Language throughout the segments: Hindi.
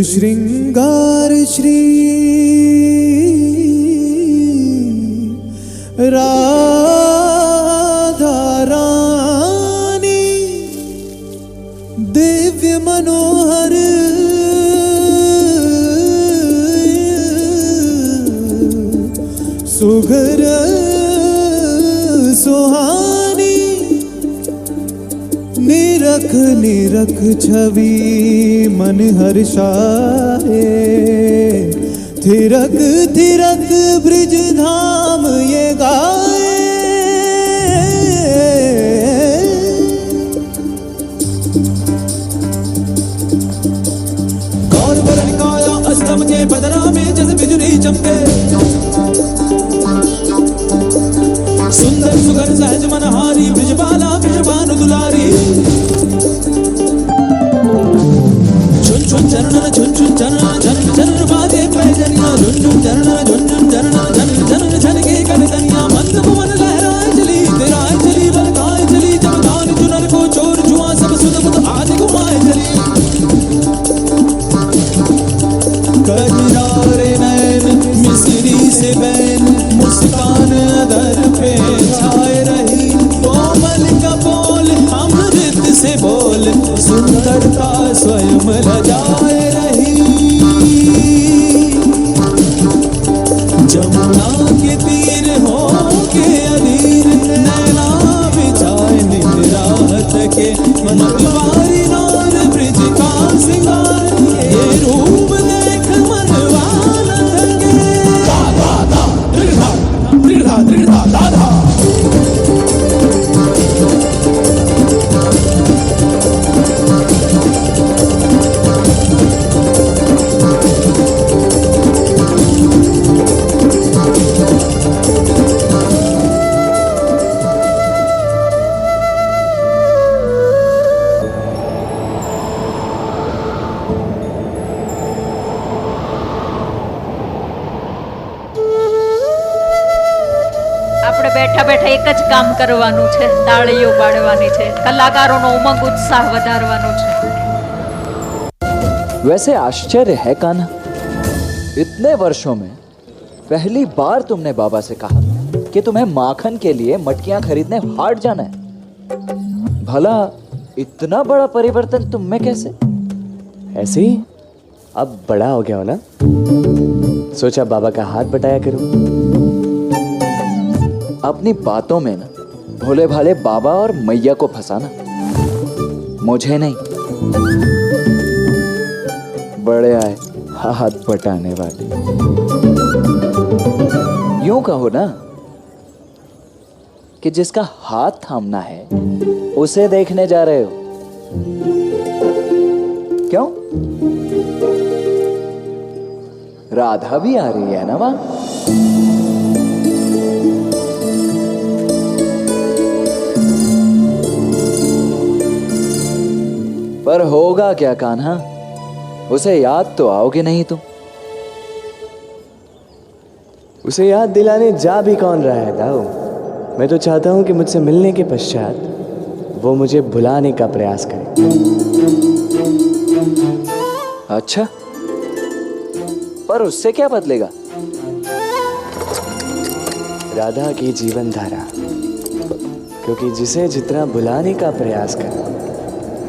श्रृंगार श्री राधा रानी दिव्य मनोहर सुघर सुहानी निरख निरख छवि मन हर्षाए थिरक थिरक ब्रिज धाम ये गाए। गौर वरण काया अस्तम के बदरा में जैसे बिजली चमके सुंदर सुगर सहज मनहारी ब्रिजबाला ब्रिजबानु दुलारी झुन झुन चरण झुन झुन चरण झन झन बाजे पैजनिया झुन झुन चरण झुन झुन चरण झन झन झन के कड़कनिया मंद भुवन लहराए चली तेराए चली बरकाए चली जब गान चुनर को चोर जुआ सब सुध बुध आज घुमाए चली। कजरारे नैन मिस्री से बैन मुस्कान अदर पे छाए रही कोमल का बोल अमृत से बोल सुंदरता स्वयं लजाए रही। जमुना के तीर हो के अधीर नैना बिछाए निराहत के मतवारी नार ब्रिज का सिंगार ये रूप देख मनवाना थके। दादा दृढ़ा दृढ़ा दृढ़ा दादा બેઠા બેઠા એક જ કામ કરવાનું છે, તાળીઓ પાડવાની છે, કલાકારોનો ઉમંગ ઉત્સાહ વધારવાનો છે। वैसे आश्चर्य है कान्हा, इतने वर्षों में पहली बार तुमने बाबा से कहा कि तुम्हें माखन के लिए मटकियां खरीदने हाट जाना है। भला इतना बड़ा परिवर्तन तुम में कैसे? ऐसे ही अब बड़ा हो गया हो ना, सोचा बाबा का हाथ बटाया करूं। अपनी बातों में ना भोले भाले बाबा और मैया को फंसाना, मुझे नहीं। बड़े आए हाथ बटाने वाले। यूं कहो ना कि जिसका हाथ थामना है उसे देखने जा रहे हो। क्यों? राधा भी आ रही है ना वहां? पर होगा क्या कान्हा, उसे याद तो आओगे नहीं तुम। उसे याद दिलाने जा भी कौन रहा है दाऊ। मैं तो चाहता हूं कि मुझसे मिलने के पश्चात वो मुझे भुलाने का प्रयास करे। अच्छा, पर उससे क्या बदलेगा? राधा की जीवन धारा, क्योंकि जिसे जितना भुलाने का प्रयास करे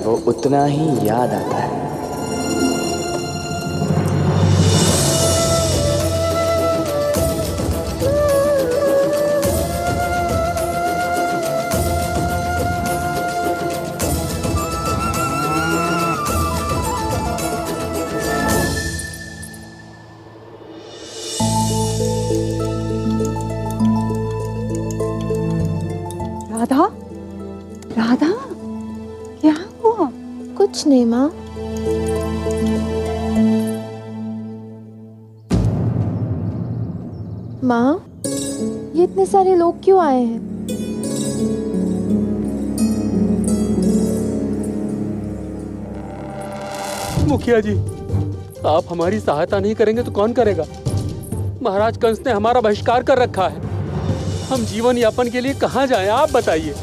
वो उतना ही याद आता है। राधा, राधा, क्या हुआ? कुछ नहीं माँ। माँ, ये इतने सारे लोग क्यों आए हैं? मुखिया जी, आप हमारी सहायता नहीं करेंगे तो कौन करेगा? महाराज कंस ने हमारा बहिष्कार कर रखा है। हम जीवन यापन के लिए कहाँ जाएं, आप बताइए।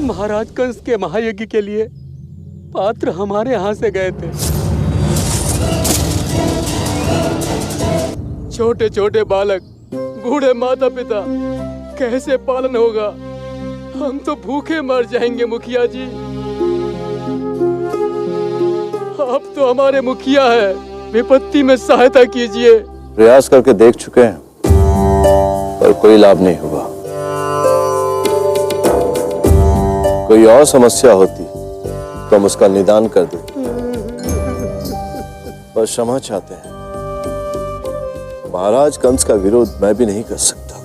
महाराज कंस के महायज्ञ के लिए पात्र हमारे यहाँ से गए थे, छोटे छोटे बालक, बूढ़े माता पिता, कैसे पालन होगा? हम तो भूखे मर जाएंगे मुखिया जी। आप तो हमारे मुखिया है, विपत्ति में सहायता कीजिए। प्रयास करके देख चुके हैं पर कोई लाभ नहीं हुआ। कोई और समस्या होती तो हम उसका निदान कर दें, पर क्षमा चाहते हैं। महाराज कंस का विरोध मैं भी नहीं कर सकता।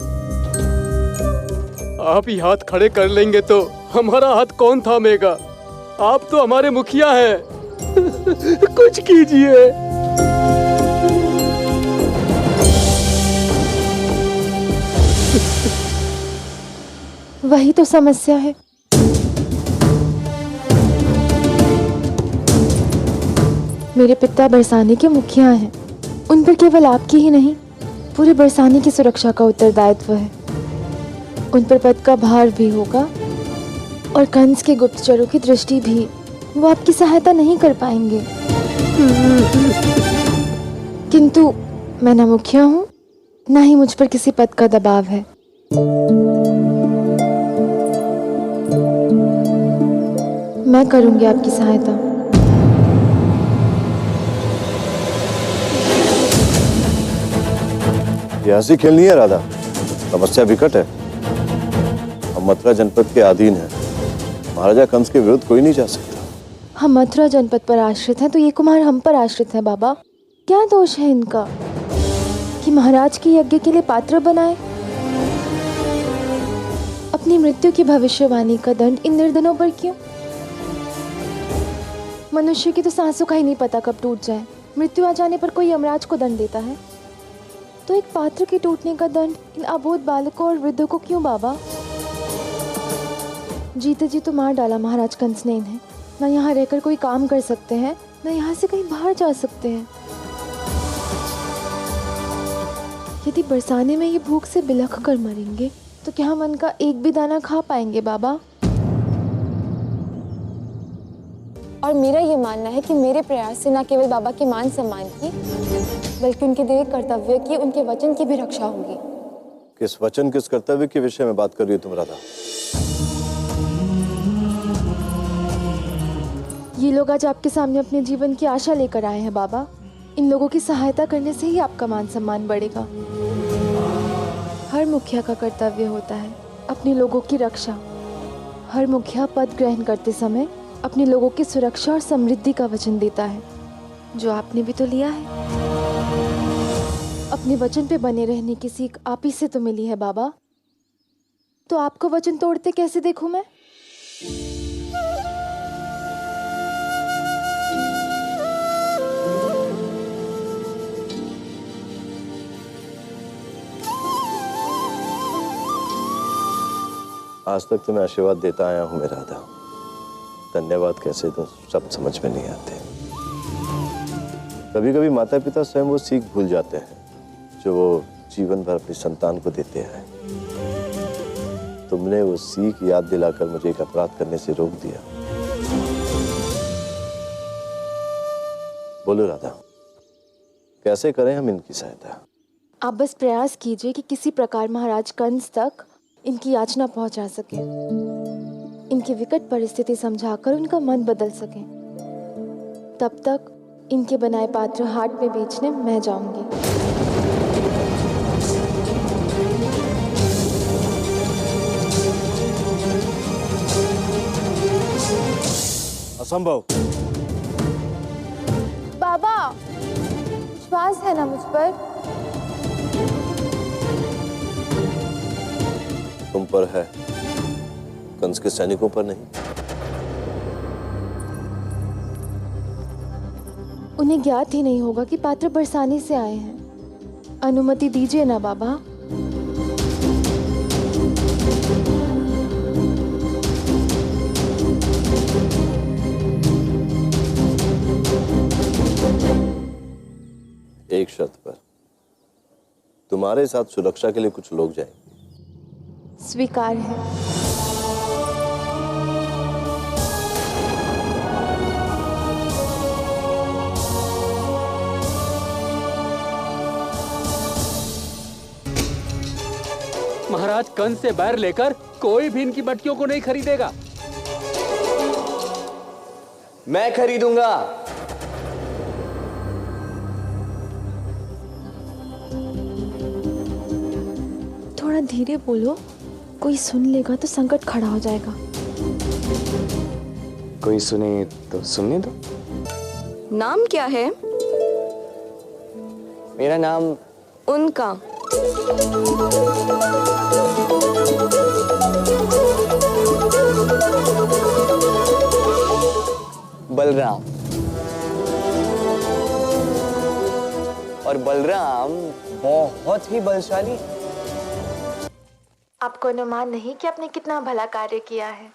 आप ही हाथ खड़े कर लेंगे तो हमारा हाथ कौन थामेगा? आप तो हमारे मुखिया हैं। कुछ कीजिए। वही तो समस्या है। मेरे पिता बरसाने के मुखिया हैं। उन पर केवल आपकी ही नहीं, पूरे बरसाने की सुरक्षा का उत्तरदायित्व है। उन पर पद का भार भी होगा और कंस के गुप्तचरों की दृष्टि भी। वो आपकी सहायता नहीं कर पाएंगे। किंतु मैं ना मुखिया हूँ, ना ही मुझ पर किसी पद का दबाव है। मैं करूंगी आपकी सहायता। ये हंसी खेलनी है राधा, समस्या विकट है। हम मथुरा जनपद के अधीन हैं। महाराजा कंस के विरुद्ध कोई नहीं जा सकता। हम मथुरा जनपद पर आश्रित हैं तो ये कुमार हम पर आश्रित हैं। बाबा, क्या दोष है इनका कि महाराज के यज्ञ के लिए पात्र बनाए? अपनी मृत्यु की भविष्यवाणी का दंड इन निर्धनों पर क्यों? मनुष्य की तो सांसों का ही नहीं पता कब टूट जाए। मृत्यु आ जाने पर कोई यमराज को दंड देता है, तो एक पात्र के टूटने का दंड इन अबोध बालकों और वृद्धों को क्यों? बाबा, जीते जी तो मार डाला महाराज कंस ने इन्हें। न यहाँ रहकर कोई काम कर सकते हैं, न यहाँ से कहीं बाहर जा सकते हैं। यदि बरसाने में ये भूख से बिलख कर मरेंगे तो क्या हम उनका एक भी दाना खा पाएंगे? बाबा, और मेरा ये मानना है कि मेरे प्रयास से न केवल बाबा के मान सम्मान की, बल्कि उनके दिए कर्तव्य की, उनके वचन की भी रक्षा होगी। किस वचन, किस कर्तव्य के विषय में बात कर रही हो तुम राधा? ये लोग आज आपके सामने अपने जीवन की आशा लेकर आए हैं। बाबा, इन लोगों की सहायता करने से ही आपका मान सम्मान बढ़ेगा। हर मुखिया का कर्तव्य होता है अपने लोगों की रक्षा। हर मुखिया पद ग्रहण करते समय अपने लोगों की सुरक्षा और समृद्धि का वचन देता है, जो आपने भी तो लिया है। अपने वचन पे बने रहने की सीख आप ही से तो मिली है बाबा, तो आपको वचन तोड़ते कैसे देखूं मैं? आज तक तुम्हें आशीर्वाद देता आया हूं मेरा राधा। धन्यवाद कैसे तो सब समझ में नहीं आते। कभी कभी माता पिता स्वयं वो सीख भूल जाते हैं जो वो जीवन भर अपनी संतान को देते हैं। तुमने वो सीख याद दिलाकर मुझे एक अपराध करने से रोक दिया। बोलो राधा, कैसे करें हम इनकी सहायता? आप बस प्रयास कीजिए कि किसी प्रकार महाराज कंस तक इनकी याचना पहुंचा सके, इनकी विकट परिस्थिति समझाकर उनका मन बदल सके। तब तक इनके बनाए पात्र हाट में बेचने मैं जाऊंगी। असंभव। बाबा, विश्वास है ना मुझ पर? तुम पर है, कंस के सैनिकों पर नहीं। उन्हें ज्ञात ही नहीं होगा कि पात्र बरसाने से आए हैं। अनुमति दीजिए ना बाबा। एक शर्त पर, तुम्हारे साथ सुरक्षा के लिए कुछ लोग जाएंगे। स्वीकार है। महाराज कंस से बैर लेकर कोई भी इनकी मटकियों को नहीं खरीदेगा। मैं खरीदूंगा। थोड़ा धीरे बोलो, कोई सुन लेगा तो संकट खड़ा हो जाएगा। कोई सुने तो सुनने दो। नाम क्या है मेरा नाम उनका? बलराम। और बलराम बहुत ही बलशाली है। आपको अनुमान नहीं कि आपने कितना भला कार्य किया है।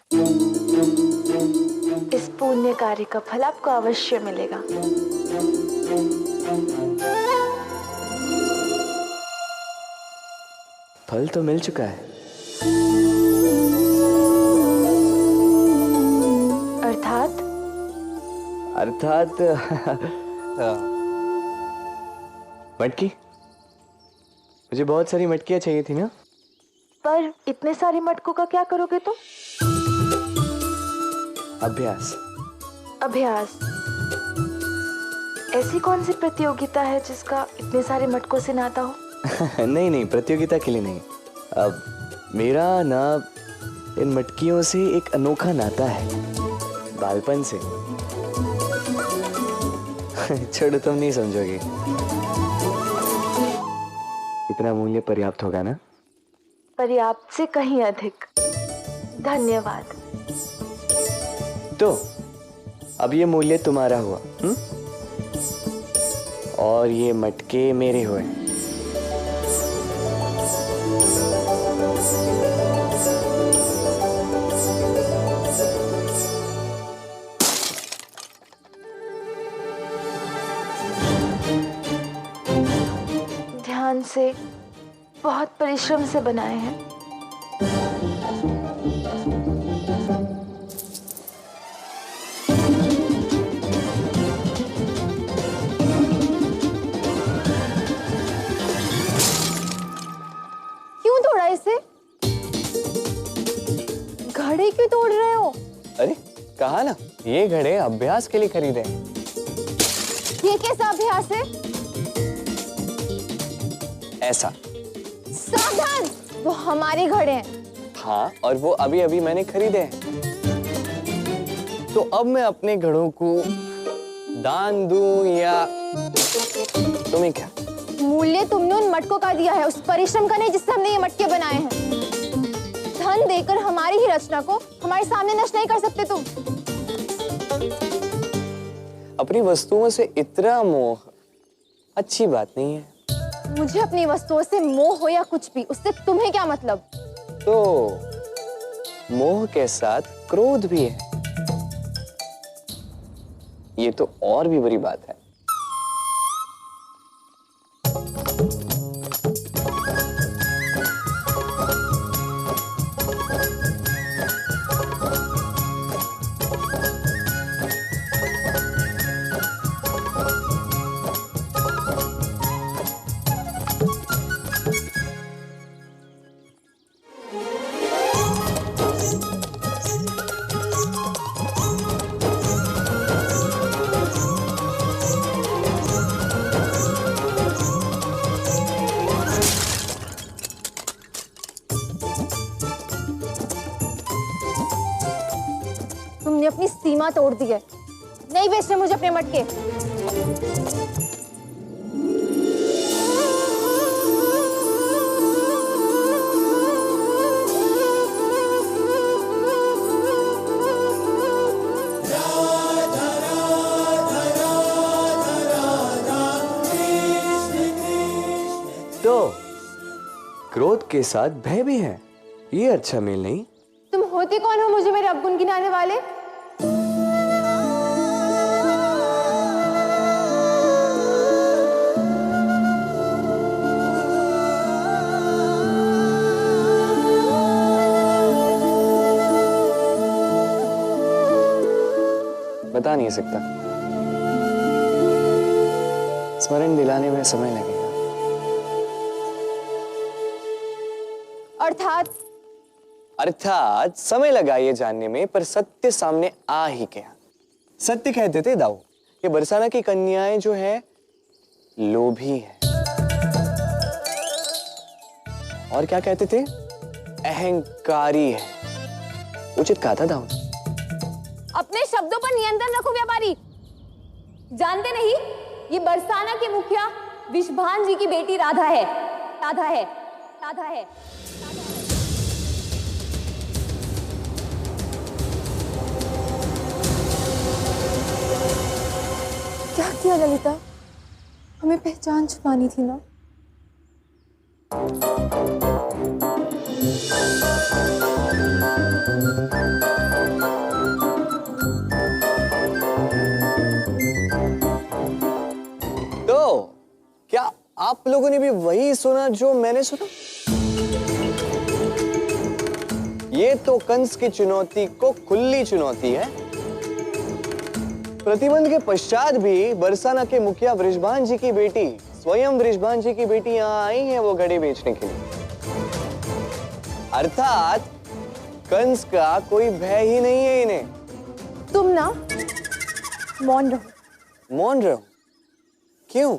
इस पुण्य कार्य का फल आपको अवश्य मिलेगा। फल तो मिल चुका है। अर्थात अर्थात मटकी। मुझे बहुत सारी मटकियां चाहिए थी ना। पर इतने सारे मटकों का क्या करोगे तुम? अभ्यास। अभ्यास? ऐसी कौन सी प्रतियोगिता है जिसका इतने सारे मटकों से नाता हो? नहीं नहीं, प्रतियोगिता के लिए नहीं। अब मेरा ना इन मटकियों से एक अनोखा नाता है, बालपन से। छोड़ो, तुम नहीं समझोगे। इतना मूल्य पर्याप्त होगा ना? पर्याप्त से कहीं अधिक। धन्यवाद। तो अब ये मूल्य तुम्हारा हुआ, और ये मटके मेरे हुए। ध्यान से, बहुत परिश्रम से बनाए हैं। क्यों तोड़ा इसे? घड़े क्यों तोड़ रहे हो? अरे कहा ना, ये घड़े अभ्यास के लिए खरीदे हैं। ये कैसा अभ्यास है? ऐसा। सावधान, वो हमारे घड़े हैं। हाँ, और वो अभी अभी मैंने खरीदे हैं। तो अब मैं अपने घड़ों को दान दूं या तुम्हें क्या? मूल्य तुमने उन मटकों का दिया है, उस परिश्रम का नहीं जिससे हमने ये मटके बनाए हैं। धन देकर हमारी ही रचना को हमारे सामने नष्ट नहीं कर सकते तुम। अपनी वस्तुओं से इतना मोह अच्छी बात नहीं है। मुझे अपनी वस्तुओं से मोह हो या कुछ भी, उससे तुम्हें क्या मतलब? तो मोह के साथ क्रोध भी है। ये तो और भी बड़ी बात है। तुमने अपनी सीमा तोड़ दी है। नहीं बेचने मुझे अपने मटके। तो क्रोध के साथ भय भी है, ये अच्छा मेल नहीं। तुम होते कौन हो मुझे मेरे अवगुण गिनाने वाले? बता नहीं सकता, स्मरण दिलाने में समय लगेगा। और अर्थात समय लगा ये जानने में, पर सत्य सामने आ ही गया। सत्य कहते थे दाऊ कि बरसाना की कन्याएं जो है लोभी है, और क्या कहते थे, अहंकारी है। उचित कहा था दाऊ। अपने शब्दों पर नियंत्रण रखो व्यापारी। जानते नहीं, ये बरसाना के मुखिया विषभान जी की बेटी राधा है। राधा है, राधा है। क्या किया ललिता? हमें पहचान छुपानी थी ना। तो क्या आप लोगों ने भी वही सुना जो मैंने सुना? ये तो कंस की चुनौती को खुली चुनौती है। प्रतिबंध के पश्चात भी बरसाना के मुखिया वृषभान जी की बेटी, स्वयं वृषभान जी की बेटी यहां आई है वो घड़े बेचने के लिए। अर्थात कंस का कोई भय ही नहीं है इन्हें। तुम ना मौन रहो। मौन रहो? क्यों?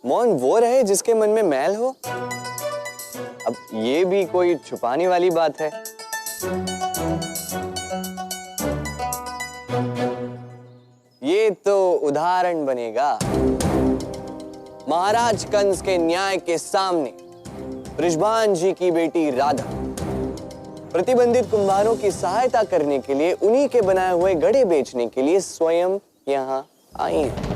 मौन वो रहे जिसके मन में मैल हो। अब ये भी कोई छुपाने वाली बात है? ये तो उदाहरण बनेगा महाराज कंस के न्याय के सामने। वृषभान जी की बेटी राधा प्रतिबंधित कुंभारों की सहायता करने के लिए, उन्हीं के बनाए हुए घड़े बेचने के लिए स्वयं यहां आई है।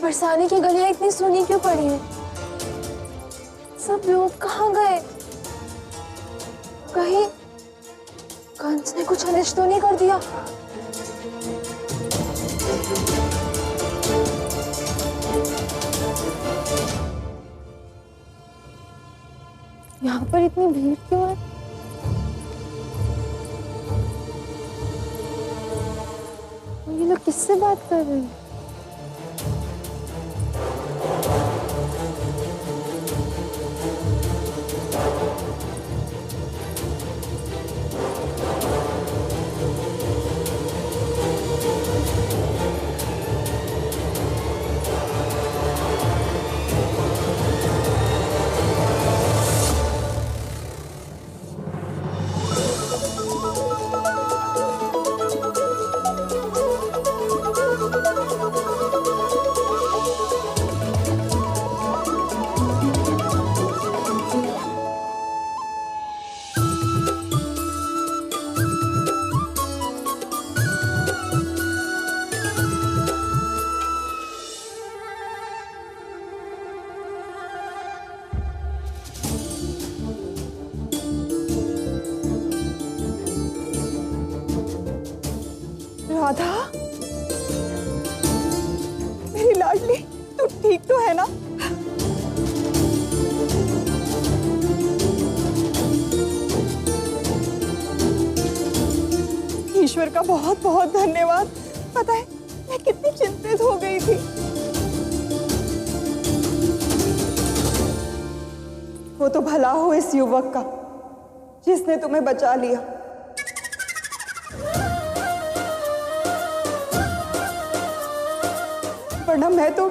बरसाने की गलियां इतनी सुनी क्यों पड़ी है? सब लोग कहाँ गए? कहीं कंस ने कुछ अनिष्ट तो नहीं कर दिया? यहाँ पर इतनी भीड़ क्यों है? ये लोग किससे बात कर रहे हैं? राधा, मेरी लाडली, तू ठीक तो है ना? ईश्वर का बहुत बहुत धन्यवाद। पता है मैं कितनी चिंतित हो गई थी। वो तो भला हो इस युवक का जिसने तुम्हें बचा लिया। वरना मैं तो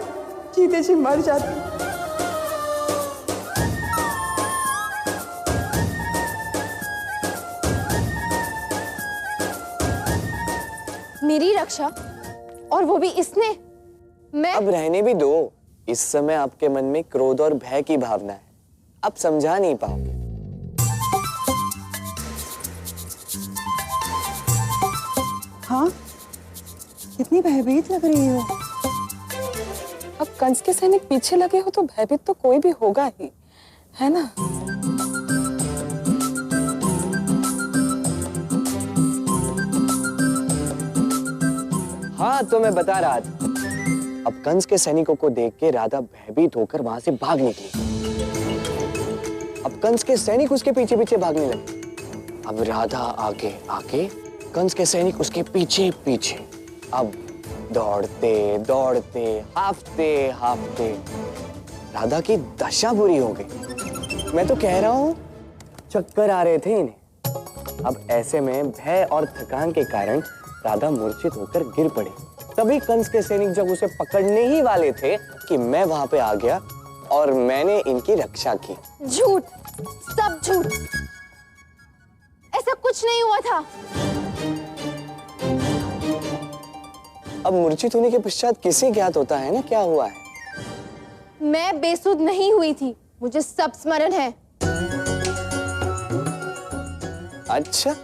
जीते जी मर जाती। मेरी रक्षा, और वो भी इसने। मैं अब रहने भी दो। इस समय आपके मन में क्रोध और भय की भावना है, आप समझा नहीं पाओगे। हाँ, कितनी भयभीत लग रही हो। अब कंस के सैनिक पीछे लगे हो तो भयभीत तो कोई भी होगा ही, है ना? हाँ, तो मैं बता रहा था अब कंस के सैनिकों को देख के राधा भयभीत होकर वहां से भाग निकली। अब कंस के सैनिक उसके पीछे पीछे भागने लगे। अब राधा आगे आगे, कंस के सैनिक उसके पीछे पीछे। अब दौड़ते दौड़ते, हाफते हाफते राधा की दशा बुरी हो गई। मैं तो कह रहा हूं चक्कर आ रहे थे इन्हें। अब ऐसे में भय और थकान के कारण राधा मूर्छित होकर गिर पड़ी। तभी कंस के सैनिक जब उसे पकड़ने ही वाले थे कि मैं वहां पे आ गया और मैंने इनकी रक्षा की। झूठ, सब झूठ। ऐसा कुछ नहीं हुआ था। अब मूर्छित होने के पश्चात किसी ज्ञात होता है ना क्या हुआ है। मैं बेसुध नहीं हुई थी, मुझे सब स्मरण है। अच्छा,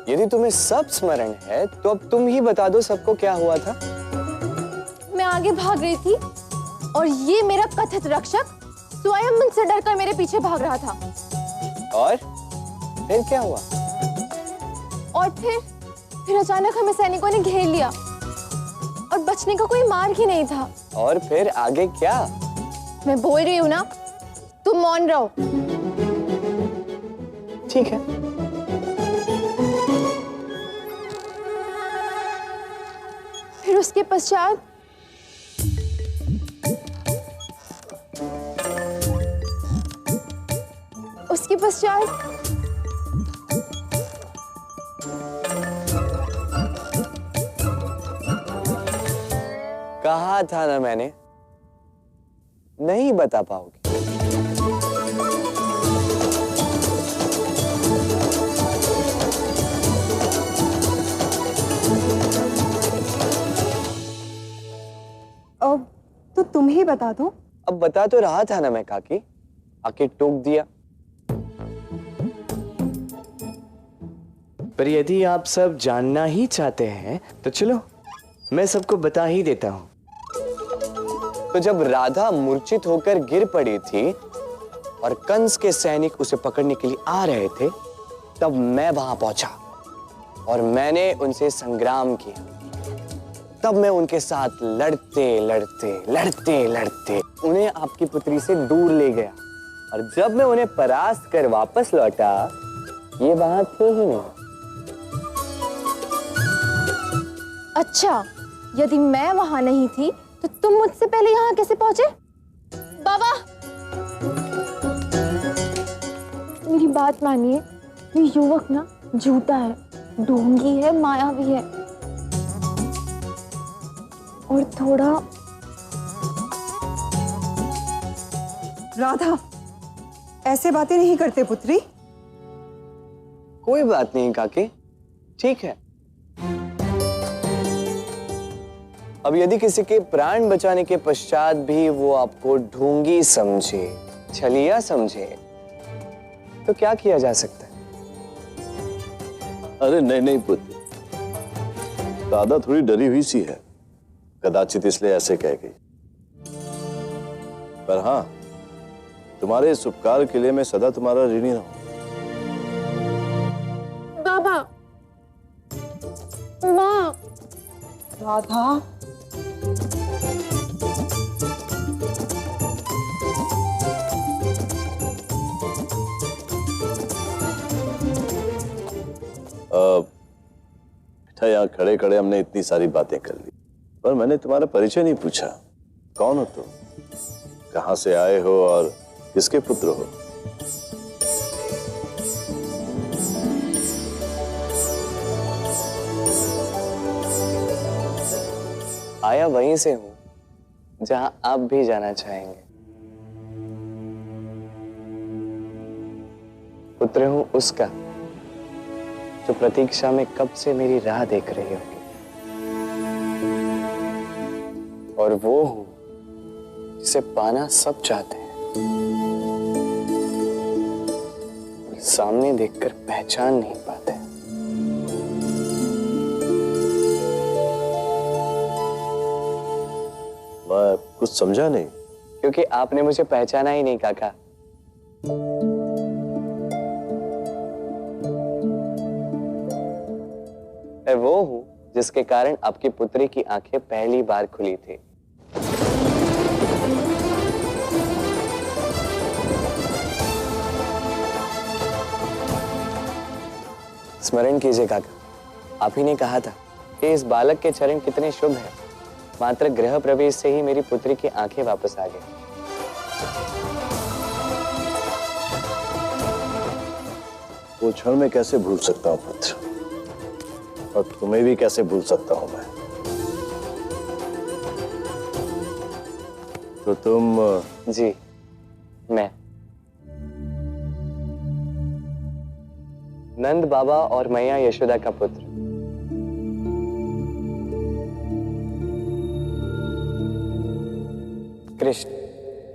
यदि तुम्हें सब स्मरण है तो अब तुम ही बता दो सबको क्या हुआ था। मैं आगे भाग रही थी और ये मेरा कथित रक्षक स्वयं मुझसे डरकर मेरे पीछे भाग रहा था। और फिर क्या हुआ? और फिर अचानक हमें सैनिकों ने घेर लिया और बचने का कोई मार्ग ही नहीं था। और फिर आगे क्या? मैं बोल रही हूं ना, तुम मौन रहो। ठीक है। फिर उसके पश्चात कहा था ना मैंने, नहीं बता पाओगे। अब तो तुम ही बता दो। अब बता तो रहा था ना मैं काकी, आके टोक दिया। पर यदि आप सब जानना ही चाहते हैं तो चलो मैं सबको बता ही देता हूं। तो जब राधा मूर्छित होकर गिर पड़ी थी और कंस के सैनिक उसे पकड़ने के लिए आ रहे थे, तब मैं वहां पहुंचा और मैंने उनसे संग्राम किया। तब मैं उनके साथ लड़ते लड़ते उन्हें आपकी पुत्री से दूर ले गया। और जब मैं उन्हें परास्त कर वापस लौटा, ये वहां थे ही नहीं। अच्छा, यदि मैं वहां नहीं थी तो तुम मुझसे पहले यहाँ कैसे पहुंचे? बाबा, मेरी बात मानिए, ये युवक ना झूठा है, ढोंगी है, मायावी है और थोड़ा। राधा, ऐसे बातें नहीं करते पुत्री। कोई बात नहीं काकी, ठीक है। अब यदि किसी के प्राण बचाने के पश्चात भी वो आपको ढोंगी समझे, छलिया समझे, तो क्या किया जा सकता है? अरे नहीं नहीं पुत्र, दादा थोड़ी डरी हुई सी है, कदाचित इसलिए ऐसे कह गई। पर हाँ, तुम्हारे इस उपकार के लिए मैं सदा तुम्हारा ऋणी रहूं। बाबा, माँ, राधा, बेटा यहाँ खड़े खड़े हमने इतनी सारी बातें कर ली, पर मैंने तुम्हारा परिचय नहीं पूछा। कौन हो तुम, कहां से आए हो और किसके पुत्र हो? आया वहीं से हूं जहां आप भी जाना चाहेंगे। पुत्र हूं उसका जो प्रतीक्षा में कब से मेरी राह देख रही होगी, और वो हूं जिसे पाना सब चाहते हैं, सामने देखकर पहचान नहीं पाते। मैं कुछ समझा नहीं। क्योंकि आपने मुझे पहचाना ही नहीं काका। मैं वो हूं जिसके कारण आपकी पुत्री की आंखें पहली बार खुली थी। स्मरण कीजिए काका, आप ही ने कहा था कि इस बालक के चरण कितने शुभ हैं। मात्र गृह प्रवेश से ही मेरी पुत्री की आंखें वापस आ गई। वो क्षण मैं कैसे भूल सकता हूँ पुत्र, और तुम्हें भी कैसे भूल सकता हूं मैं। तो तुम जी, मैं नंद बाबा और मैया यशोदा का पुत्र। कृष्ण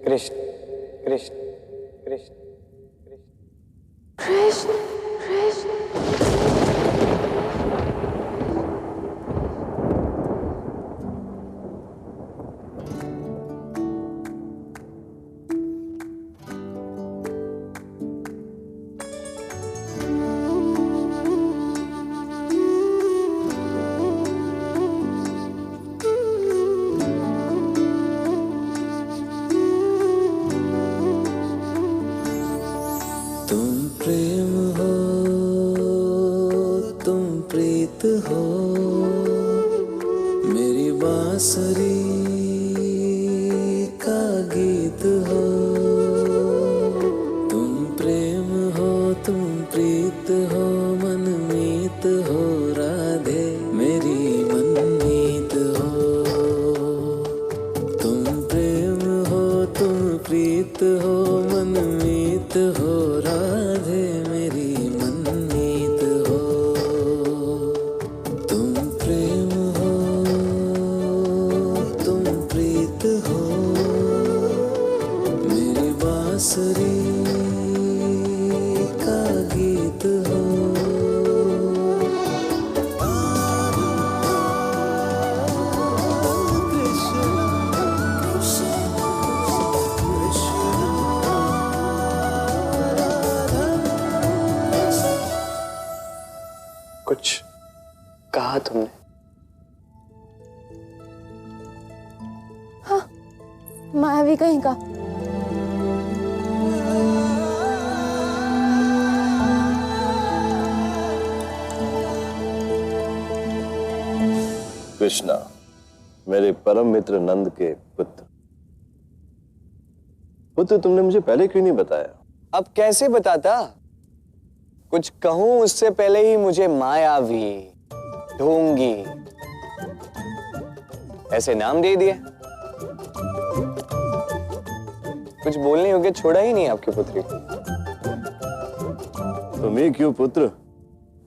कृष्ण कृष्ण कृष्ण कृष्ण कृष्ण। तुम प्रेम हो, तुम प्रीत हो, मेरी बांसुरी का गीत हो। तुम प्रेम हो, तुम प्रीत हो, मनमीत हो, राधे मेरी मनमीत हो। तुम प्रेम हो, तुम प्रीत हो, मनमीत हो, राधे मेरी मनमीत हो। तुम प्रेम हो, तुम प्रीत हो, मेरी बांसुरी का गीत हो। कुछ कहा तुमने? हाँ, मायावी कहीं का। कृष्णा, मेरे परम मित्र नंद के पुत्र। पुत्र, तुमने मुझे पहले क्यों नहीं बताया? अब कैसे बताता? कुछ कहूं उससे पहले ही मुझे मायावी, ढोंगी ऐसे नाम दे दिए। कुछ बोलने योग्य छोड़ा ही नहीं आपकी पुत्री को। तुम ही क्यों पुत्र,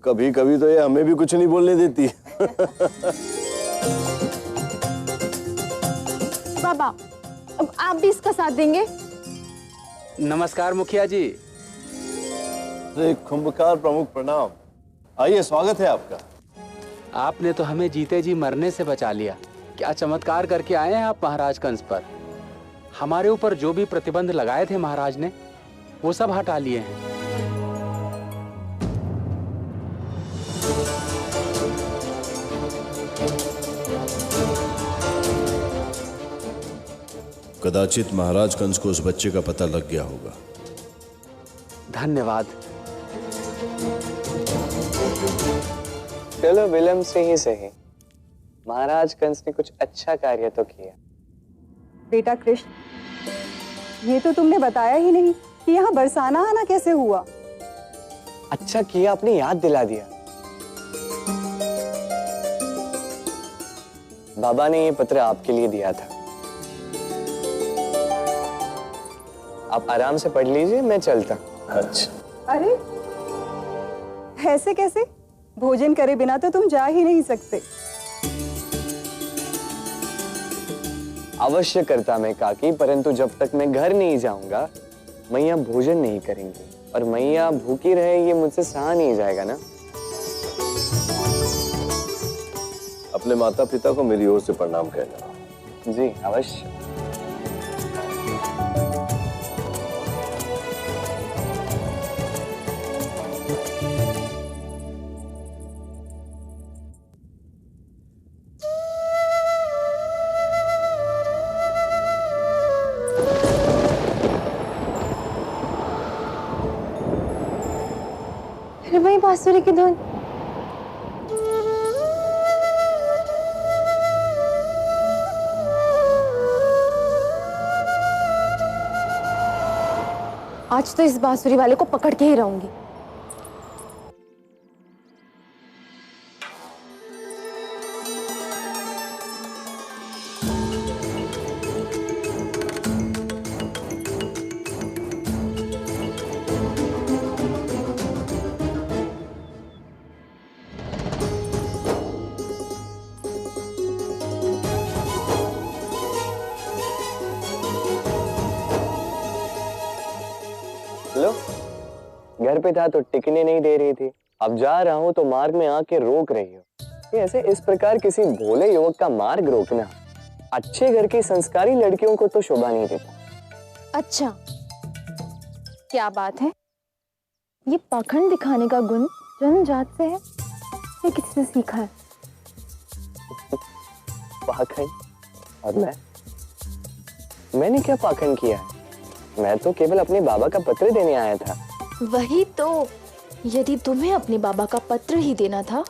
कभी कभी तो ये हमें भी कुछ नहीं बोलने देती। बाबा, अब आप भी इसका साथ देंगे? नमस्कार मुखिया जी। अरे कुंभकार प्रमुख प्रणाम। आइए, स्वागत है आपका। आपने तो हमें जीते जी मरने से बचा लिया। क्या चमत्कार करके आए हैं आप महाराज कंस पर। हमारे ऊपर जो भी प्रतिबंध लगाए थे महाराज ने, वो सब हटा लिए हैं। कदाचित महाराज कंस को उस बच्चे का पता लग गया होगा। धन्यवाद। चलो विलंब से ही सही, महाराज कंस ने कुछ अच्छा कार्य तो किया। बेटा कृष्ण, ये तो तुमने बताया ही नहीं कि यहाँ बरसाना आना कैसे हुआ। अच्छा किया आपने याद दिला दिया। बाबा ने ये पत्र आपके लिए दिया था। आप आराम से पढ़ लीजिए, मैं चलता। अच्छा। अरे ऐसे कैसे? भोजन करे बिना तो तुम जा ही नहीं सकते। अवश्य करता मैं काकी, परंतु जब तक मैं घर नहीं जाऊंगा मैया भोजन नहीं करेंगी, और मैया भूखी रहे ये मुझसे सहा नहीं जाएगा ना। अपने माता पिता को मेरी ओर से प्रणाम कहना। जी अवश्य। अरे वही बांसुरी की धुन। आज तो इस बांसुरी वाले को पकड़ के ही रहूंगी। लो, घर पे था तो टिकने नहीं दे रही थी, अब जा रहा हूँ तो मार्ग में आके रोक रही हो। ये ऐसे इस प्रकार किसी भोले युवक का मार्ग रोकना अच्छे घर की संस्कारी लड़कियों को तो शोभा नहीं देता। अच्छा, क्या बात है? ये पाखंड दिखाने का गुण जन्मजात से है या किसी से सीखा है? पाखंड? और मैंने क्या पाखंड किया है? मैं तो केवल अपने बाबा का पत्र देने आया था। वही तो, यदि तुम्हें अपने बाबा का पत्र ही देना था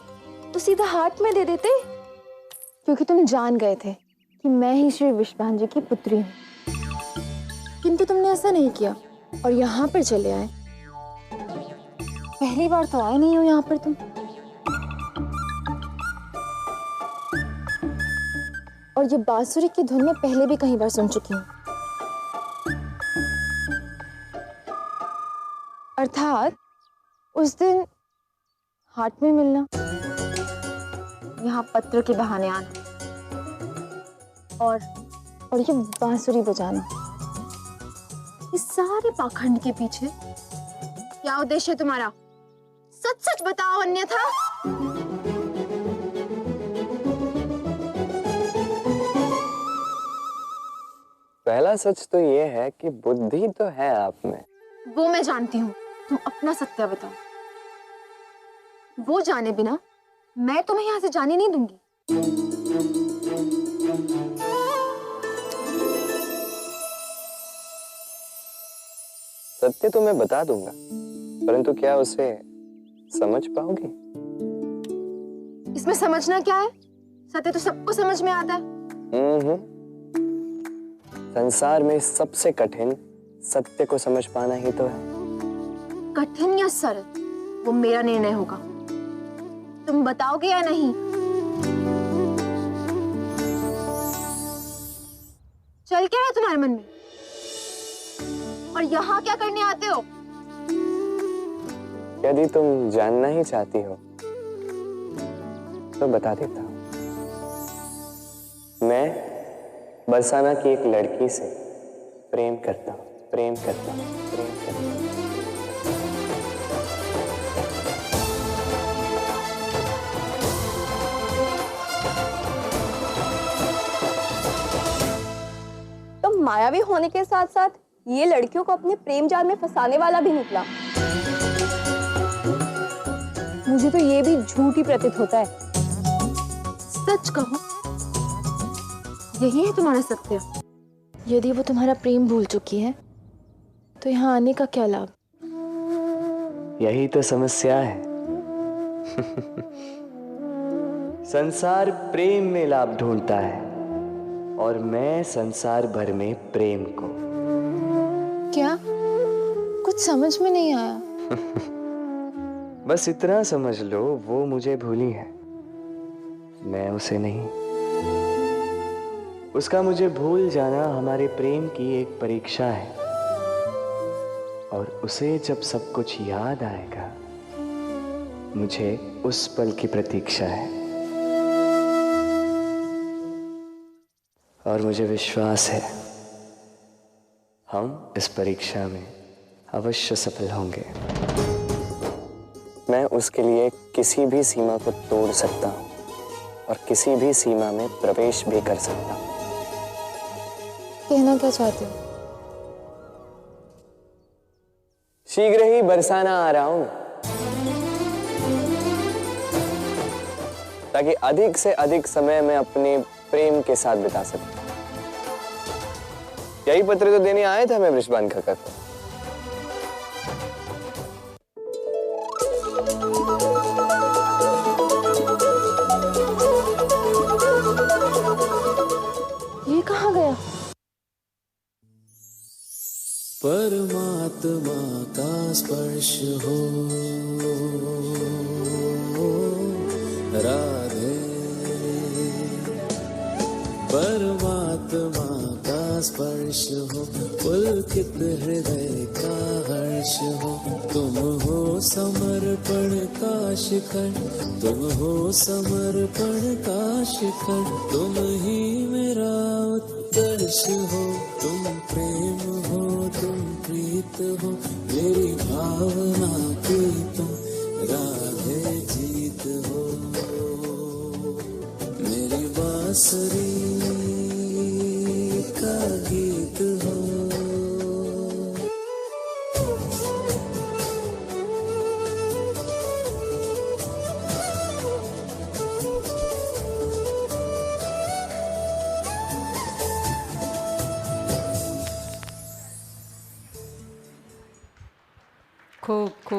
तो सीधा हाथ में दे देते, क्योंकि तुम जान गए थे कि मैं ही श्री विश्वान जी की पुत्री हूँ। किंतु तुमने ऐसा नहीं किया और यहाँ पर चले आए। पहली बार तो आए नहीं हो यहाँ पर तुम। और ये बांसुरी की धुन मैं पहले भी कई बार सुन चुकी हूँ। अर्थात उस दिन हाट में मिलना, यहाँ पत्र के बहाने आना और ये बांसुरी बजाना, इस सारे पाखंड के पीछे क्या उद्देश्य है तुम्हारा? सच सच बताओ, अन्यथा। पहला सच तो ये है कि बुद्धि तो है आप में। वो मैं जानती हूँ, तुम अपना सत्य बताओ। वो जाने बिना मैं तुम्हें यहाँ से जाने नहीं दूंगी। सत्य तो मैं बता दूंगा, परंतु क्या उसे समझ पाओगे? इसमें समझना क्या है? सत्य तो सबको समझ में आता है। संसार में सबसे कठिन सत्य को समझ पाना ही तो है। कठिन या सरल, वो मेरा निर्णय होगा। तुम बताओगे या नहीं? चल क्या है तुम्हारे मन में? और यहाँ क्या करने आते हो? यदि तुम जानना ही चाहती हो तो बता देता हूं। मैं बरसाना की एक लड़की से प्रेम करता हूं, प्रेम करता हूं, प्रेम करता हूं। तो मायावी होने के साथ साथ ये लड़कियों को अपने प्रेम जाल में फंसाने वाला भी निकला। मुझे तो ये भी झूठ ही प्रतीत होता है। सच कहो, यही है तुम्हारा सत्य? यदि वो तुम्हारा प्रेम भूल चुकी है तो यहाँ आने का क्या लाभ? यही तो समस्या है। संसार प्रेम में लाभ ढूंढता है और मैं संसार भर में प्रेम को। क्या? कुछ समझ में नहीं आया। बस इतना समझ लो, वो मुझे भूली है, मैं उसे नहीं। उसका मुझे भूल जाना हमारे प्रेम की एक परीक्षा है, और उसे जब सब कुछ याद आएगा, मुझे उस पल की प्रतीक्षा है। और मुझे विश्वास है हम इस परीक्षा में अवश्य सफल होंगे। मैं उसके लिए किसी भी सीमा को तोड़ सकता हूं और किसी भी सीमा में प्रवेश भी कर सकता हूं। कहना क्या चाहते हो? शीघ्र ही बरसाना आ रहा हूं, ताकि अधिक से अधिक समय मैं अपने प्रेम के साथ बिता सकूं। यही पत्र तो देने आया था मैं वृषभान खकर को। परमात्मा का स्पर्श हो राधे, परमात्मा का स्पर्श हो, पुलकित हृदय का हर्ष हो। तुम हो समर्पण का शिखर, तुम हो समर्पण का शिखर, तुम ही मेरा उत्कर्ष हो। तुम प्रेम हो, तुम प्रीत हो, मेरी भावना की तुम राधे जीत हो। मेरी बांसुरी का गीत हो। खूब खूब